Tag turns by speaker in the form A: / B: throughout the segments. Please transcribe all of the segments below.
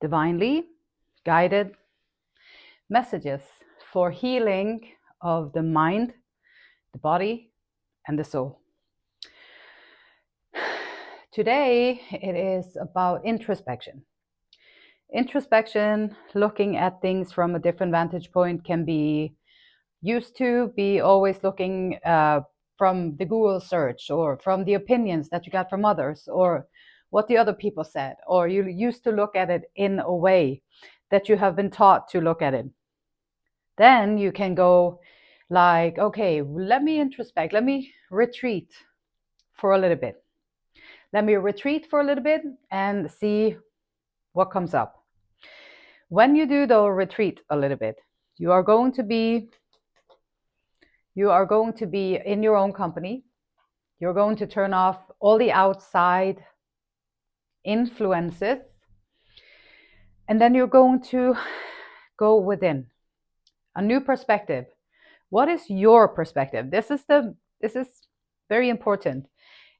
A: divinely guided messages for healing of the mind, the body, and the soul. Today, it is about introspection. Introspection, looking at things from a different vantage point, can be used to be always looking from the Google search or from the opinions that you got from others or what the other people said, or you used to look at it in a way that you have been taught to look at it. Then you can go like, okay, let me introspect, let me retreat for a little bit. Let me retreat for a little bit and see what comes up. When you do the retreat a little bit, you are going to be in your own company. You're going to turn off all the outside influences, and then you're going to go within a new perspective. What is your perspective? This is very important.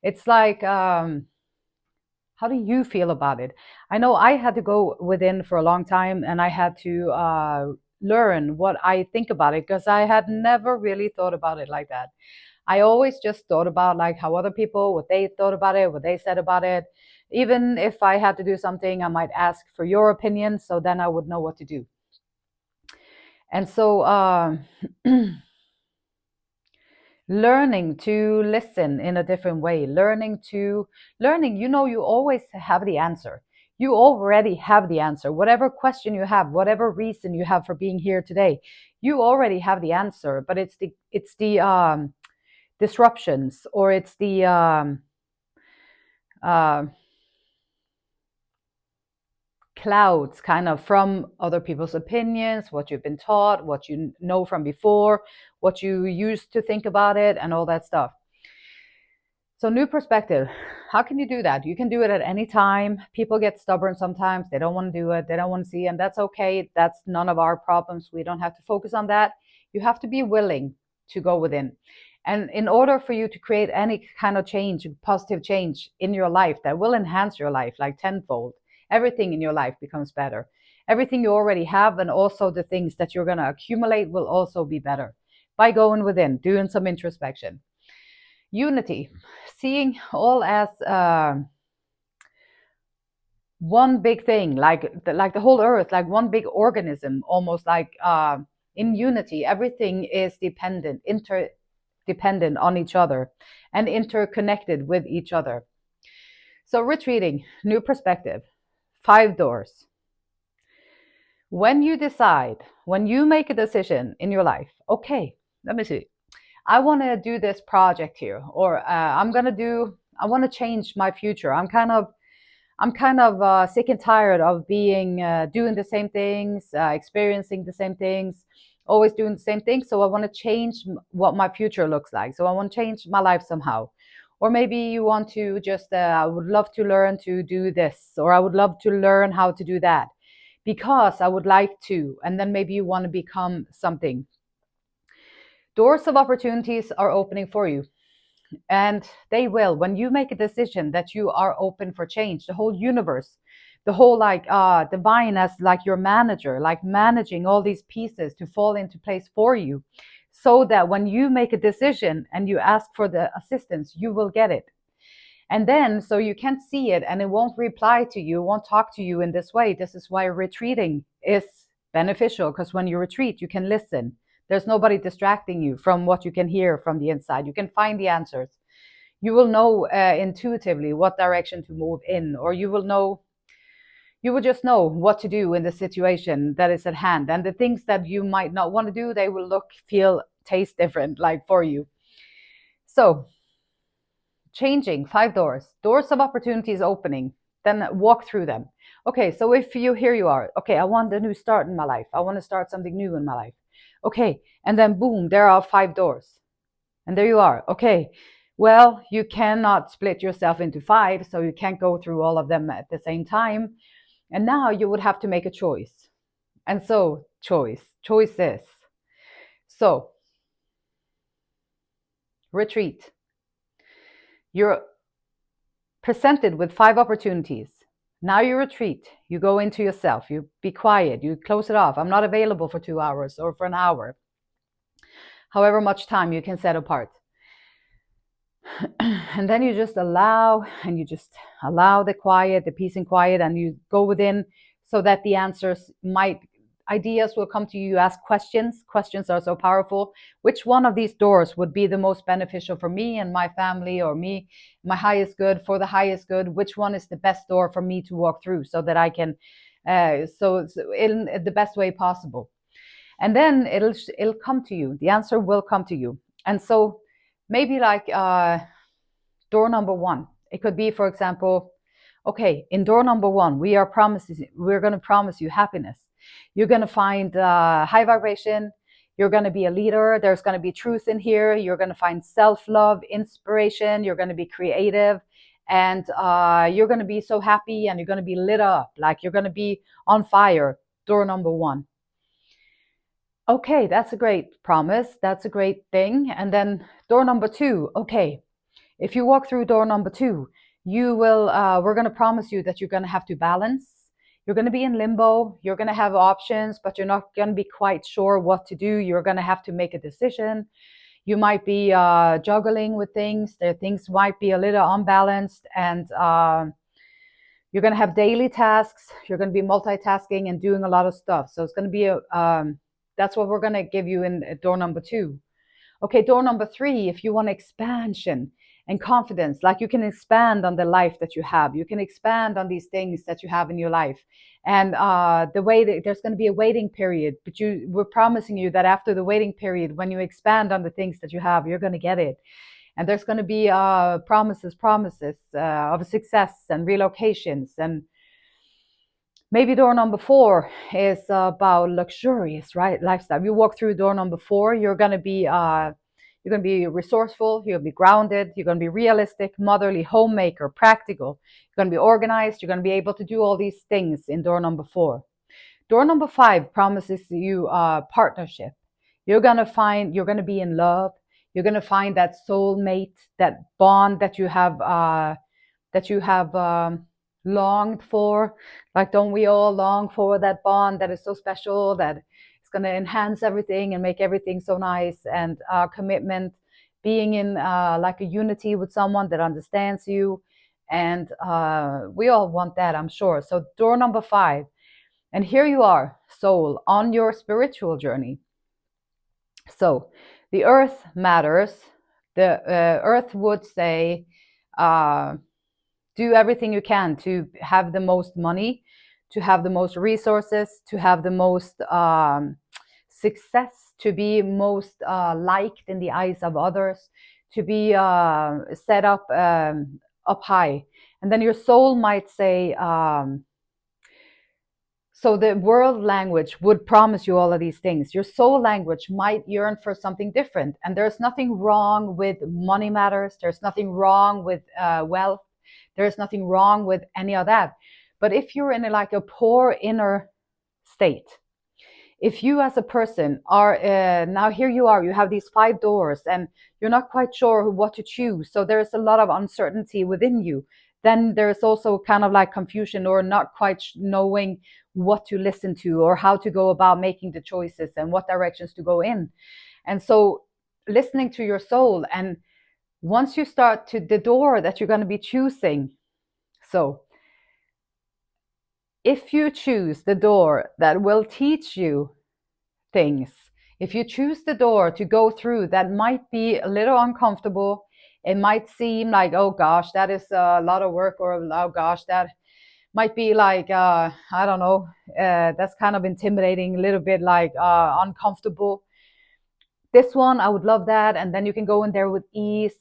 A: It's like, how do you feel about it? I know I had to go within for a long time, and I had to learn what I think about it, because I had never really thought about it like that. I always just thought about like how other people, what they thought about it, what they said about it. Even if I had to do something, I might ask for your opinion, so then I would know what to do. And so learning to listen in a different way, learning, you always have the answer. You already have the answer. Whatever question you have, whatever reason you have for being here today, you already have the answer. But it's the disruptions, or it's the clouds kind of from other people's opinions, what you've been taught, what you know from before, what you used to think about it, and all that stuff. So new perspective, how can you do that? You can do it at any time. People get stubborn sometimes. They don't want to do it. They don't want to see, and that's okay. That's none of our problems. We don't have to focus on that. You have to be willing to go within. And in order for you to create any kind of change, positive change in your life that will enhance your life like tenfold, everything in your life becomes better. Everything you already have, and also the things that you're going to accumulate, will also be better by going within, doing some introspection. Unity, seeing all as one big thing, like the whole earth, like one big organism, almost like in unity, everything is interdependent on each other and interconnected with each other. So retreating, new perspective, 5 doors. When you make a decision in your life, okay, let me see, I want to do this project here, or I want to change my future. I'm kind of sick and tired of being doing the same things, experiencing the same things, always doing the same things. So I want to change what my future looks like. So I want to change my life somehow. Or maybe you want to just, I would love to learn to do this, or I would love to learn how to do that because I would like to. And then maybe you want to become something. Doors of opportunities are opening for you. And they will, when you make a decision that you are open for change. The whole universe, the whole divine as like your manager, like managing all these pieces to fall into place for you, so that when you make a decision and you ask for the assistance, you will get it. And then, so you can't see it, and it won't reply to you, won't talk to you in this way. This is why retreating is beneficial, because when you retreat, you can listen. There's nobody distracting you from what you can hear from the inside. You can find the answers. You will know intuitively what direction to move in, or you will just know what to do in the situation that is at hand. And the things that you might not want to do, they will look, feel, taste different, like for you. So changing, 5 doors of opportunities opening, then walk through them. Okay, so if here you are, okay, I want a new start in my life. I want to start something new in my life. Okay, and then boom, there are 5 doors. And there you are. Okay, well, you cannot split yourself into 5, so you can't go through all of them at the same time. And now you would have to make a choice. And so choices. So retreat. You're presented with 5 opportunities. Now you retreat. You go into yourself. You be quiet. You close it off. I'm not available for 2 hours or for an hour, however much time you can set apart. And then you just allow, and you just allow the quiet, the peace and quiet, and you go within, so that the answers might, ideas will come to you. You ask questions. Questions are so powerful. Which one of these doors would be the most beneficial for me and my family, or me, my highest good, for the highest good? Which one is the best door for me to walk through, so that I can, so in the best way possible? And then it'll come to you. The answer will come to you. And so maybe like door number one, it could be, for example, okay, in door number one, we're going to promise you happiness. You're going to find high vibration. You're going to be a leader. There's going to be truth in here. You're going to find self-love, inspiration. You're going to be creative, and you're going to be so happy, and you're going to be lit up, like you're going to be on fire. Door number one. Okay, that's a great promise. That's a great thing. And then door number two. Okay, if you walk through door number two, you will, we're going to promise you that you're going to have to balance. You're going to be in limbo. You're going to have options, but you're not going to be quite sure what to do. You're going to have to make a decision. You might be juggling with things. Things might be a little unbalanced, and you're going to have daily tasks. You're going to be multitasking and doing a lot of stuff. So it's going to be that's what we're going to give you in door number two. Okay, door number three, if you want expansion and confidence, like you can expand on the life that you have. You can expand on these things that you have in your life. And the way that there's going to be a waiting period, but we're promising you that after the waiting period, when you expand on the things that you have, you're going to get it. And there's going to be promises of success and relocations. And maybe door number four is about luxurious, right, lifestyle. You walk through door number four, you're going to be resourceful, you're going to be grounded, you're going to be realistic, motherly, homemaker, practical. You're going to be organized. You're going to be able to do all these things in door number four. Door number five promises you partnership. You're going to be in love. You're going to find that soulmate, that bond that you have longed for. Like, don't we all long for that bond that is so special, that it's going to enhance everything and make everything so nice? And commitment, being in like a unity with someone that understands you. And we all want that, I'm sure. So door number five. And here you are, soul, on your spiritual journey. So the earth matters. The earth would say, do everything you can to have the most money, to have the most resources, to have the most success, to be most liked in the eyes of others, to be set up high. And then your soul might say, so the world language would promise you all of these things. Your soul language might yearn for something different. And there's nothing wrong with money matters. There's nothing wrong with wealth. There's nothing wrong with any of that. But if you're in like a poor inner state, if you as a person are, now here you are, you have these five doors and you're not quite sure what to choose. So there's a lot of uncertainty within you. Then there's also kind of like confusion, or not quite knowing what to listen to or how to go about making the choices and what directions to go in. And so listening to your soul, and once you start to the door that you're going to be choosing. So if you choose the door that will teach you things, if you choose the door to go through that might be a little uncomfortable, it might seem like, oh gosh, that is a lot of work, or oh gosh, that might be like, I don't know, that's kind of intimidating, a little bit like uncomfortable. This one, I would love that. And then you can go in there with ease.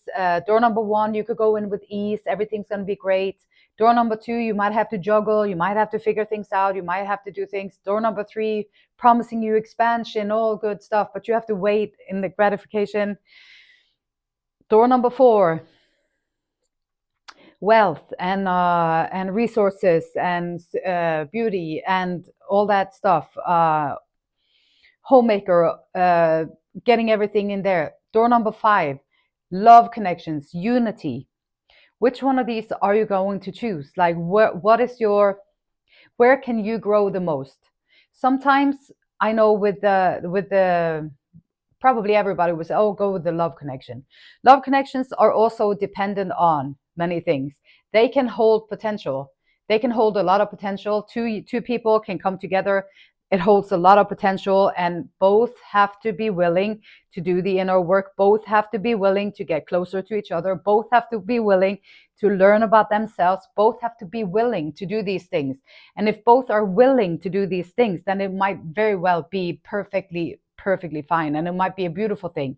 A: Door number one, you could go in with ease. Everything's going to be great. Door number two, you might have to juggle. You might have to figure things out. You might have to do things. Door number three, promising you expansion, all good stuff, but you have to wait in the gratification. Door number four, wealth and resources and beauty and all that stuff. Homemaker, getting everything in there. Door number five, love, connections, unity. Which one of these are you going to choose? Like, what is your, where can you grow the most? Sometimes I know with the probably everybody would say, oh, go with the love connection. Love connections are also dependent on many things. They can hold potential. They can hold a lot of potential. Two people can come together. It holds a lot of potential, and both have to be willing to do the inner work. Both have to be willing to get closer to each other. Both have to be willing to learn about themselves. Both have to be willing to do these things. And if both are willing to do these things, then it might very well be perfectly fine, and it might be a beautiful thing.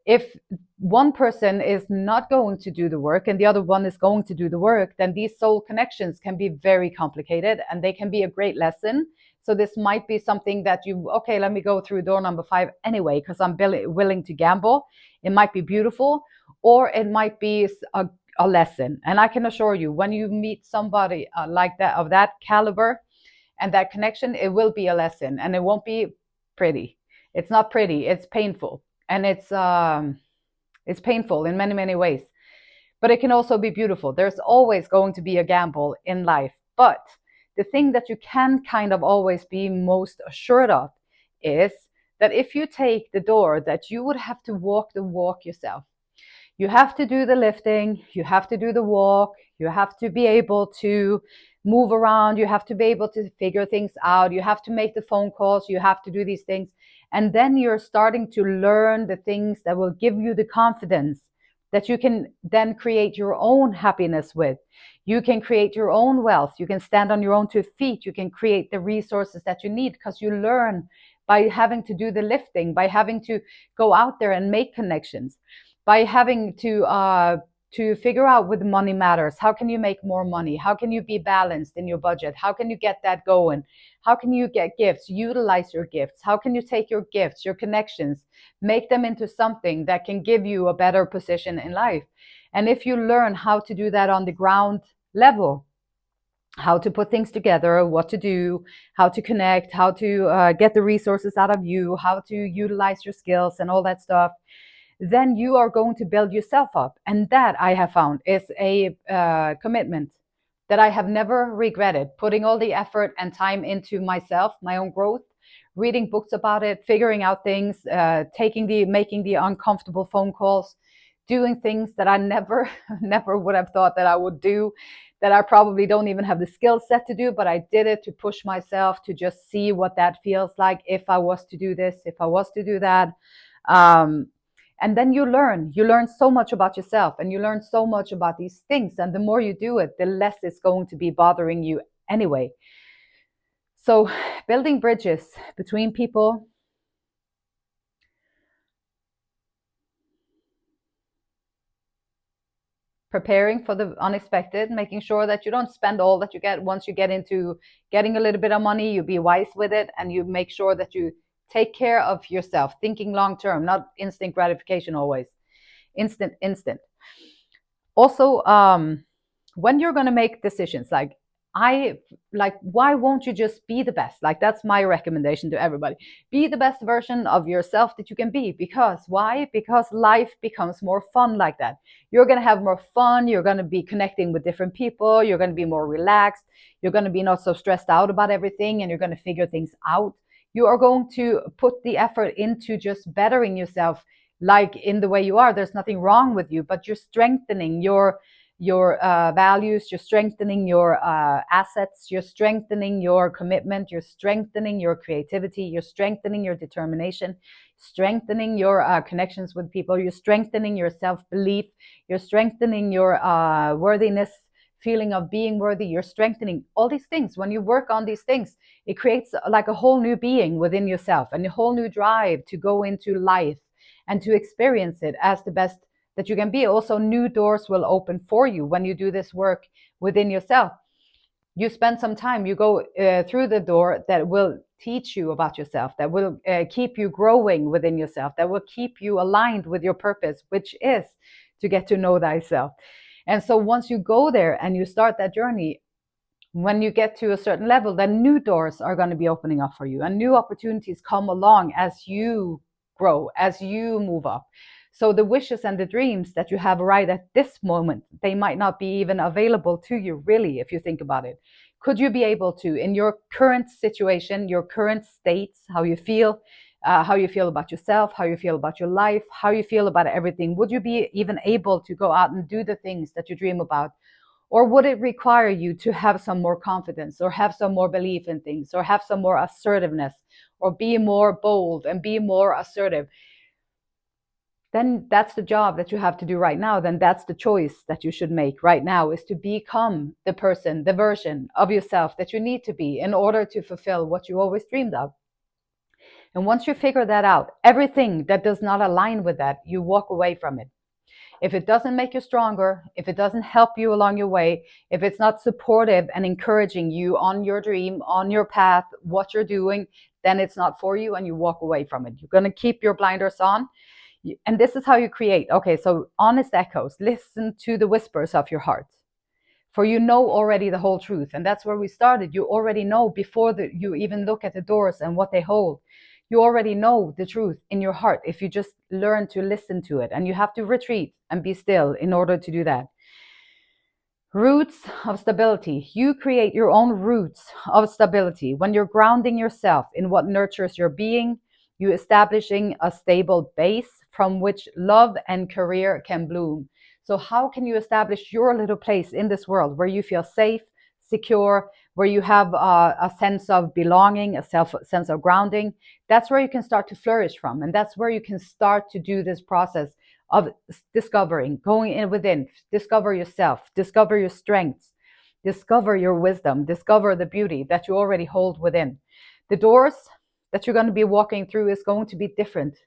A: If one person is not going to do the work and the other one is going to do the work, then these soul connections can be very complicated, and they can be a great lesson. So this might be something that you, okay, let me go through door number 5 anyway, because I'm willing to gamble. It might be beautiful, or it might be a lesson. And I can assure you, when you meet somebody like that, of that caliber and that connection, it will be a lesson, and it won't be pretty. It's not pretty. It's painful, and it's painful in many ways. But it can also be beautiful. There's always going to be a gamble in life, but the thing that you can kind of always be most assured of is that if you take the door, that you would have to walk the walk yourself. You have to do the lifting, you have to do the walk, you have to be able to move around, you have to be able to figure things out, you have to make the phone calls, you have to do these things. And then you're starting to learn the things that will give you the confidence that you can then create your own happiness with. You can create your own wealth. You can stand on your own 2 feet. You can create the resources that you need, because you learn by having to do the lifting, by having to go out there and make connections, by having to figure out what money matters. How can you make more money? How can you be balanced in your budget? How can you get that going? How can you get gifts? Utilize your gifts. How can you take your gifts, your connections, make them into something that can give you a better position in life? And if you learn how to do that on the ground level, how to put things together, what to do, how to connect, how to get the resources out of you, how to utilize your skills and all that stuff, then you are going to build yourself up. And that, I have found, is a commitment that I have never regretted. Putting all the effort and time into myself, my own growth, reading books about it, figuring out things, making the uncomfortable phone calls, doing things that I never never would have thought that I would do, that I probably don't even have the skill set to do, but I did it to push myself to just see what that feels like if I was to do this, if I was to do that. And then you learn so much about yourself, and you learn so much about these things. And the more you do it, the less it's going to be bothering you anyway. So building bridges between people, preparing for the unexpected, making sure that you don't spend all that you get. Once you get into getting a little bit of money, you be wise with it, and you make sure that you take care of yourself, thinking long term, not instant gratification always. Instant. Also, when you're going to make decisions, why won't you just be the best? Like, that's my recommendation to everybody. Be the best version of yourself that you can be. Because why? Because life becomes more fun like that. You're going to have more fun. You're going to be connecting with different people. You're going to be more relaxed. You're going to be not so stressed out about everything, and you're going to figure things out. You are going to put the effort into just bettering yourself, like in the way you are. There's nothing wrong with you, but you're strengthening your values, you're strengthening your assets, you're strengthening your commitment, you're strengthening your creativity, you're strengthening your determination, strengthening your connections with people, you're strengthening your self-belief, you're strengthening your worthiness, feeling of being worthy, you're strengthening all these things. When you work on these things, it creates like a whole new being within yourself, and a whole new drive to go into life and to experience it as the best that you can be. Also, new doors will open for you when you do this work within yourself. You spend some time, you go through the door that will teach you about yourself, that will keep you growing within yourself, that will keep you aligned with your purpose, which is to get to know thyself. And so once you go there and you start that journey, when you get to a certain level, then new doors are going to be opening up for you, and new opportunities come along as you grow, as you move up. So the wishes and the dreams that you have right at this moment, they might not be even available to you, really, if you think about it. Could you be able to, in your current situation, your current states, how you feel about yourself, how you feel about your life, how you feel about everything, would you be even able to go out and do the things that you dream about? Or would it require you to have some more confidence, or have some more belief in things, or have some more assertiveness, or be more bold and be more assertive? Then that's the job that you have to do right now. Then that's the choice that you should make right now, is to become the person, the version of yourself that you need to be in order to fulfill what you always dreamed of. And once you figure that out, everything that does not align with that, you walk away from it. If it doesn't make you stronger, if it doesn't help you along your way, if it's not supportive and encouraging you on your dream, on your path, what you're doing, then it's not for you, and you walk away from it. You're going to keep your blinders on. And this is how you create. Okay, so honest echoes. Listen to the whispers of your heart. For you know already the whole truth. And that's where we started. You already know before you even look at the doors and what they hold. You already know the truth in your heart if you just learn to listen to it. And you have to retreat and be still in order to do that. Roots of stability. You create your own roots of stability when you're grounding yourself in what nurtures your being. You establishing a stable base from which love and career can bloom. So how can you establish your little place in this world where you feel safe, secure, where you have a sense of belonging, sense of grounding? That's where you can start to flourish from. And that's where you can start to do this process of discovering, going in within, discover yourself, discover your strengths, discover your wisdom, discover the beauty that you already hold within. The doors that you're going to be walking through is going to be different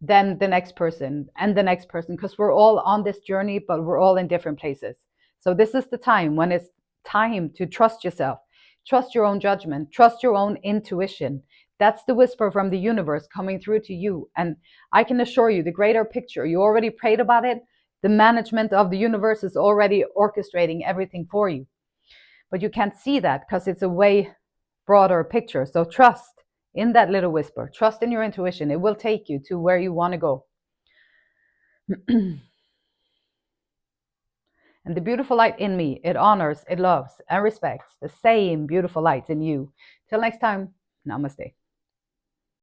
A: than the next person and the next person, because we're all on this journey, but we're all in different places. So this is the time when it's time to trust yourself, trust your own judgment, trust your own intuition. That's the whisper from the universe coming through to you. And I can assure you, the greater picture, you already prayed about it. The management of the universe is already orchestrating everything for you. But you can't see that because it's a way broader picture. So trust in that little whisper. Trust in your intuition. It will take you to where you want to go. And the beautiful light in me, it honors, it loves, and respects the same beautiful light in you. Till next time, namaste.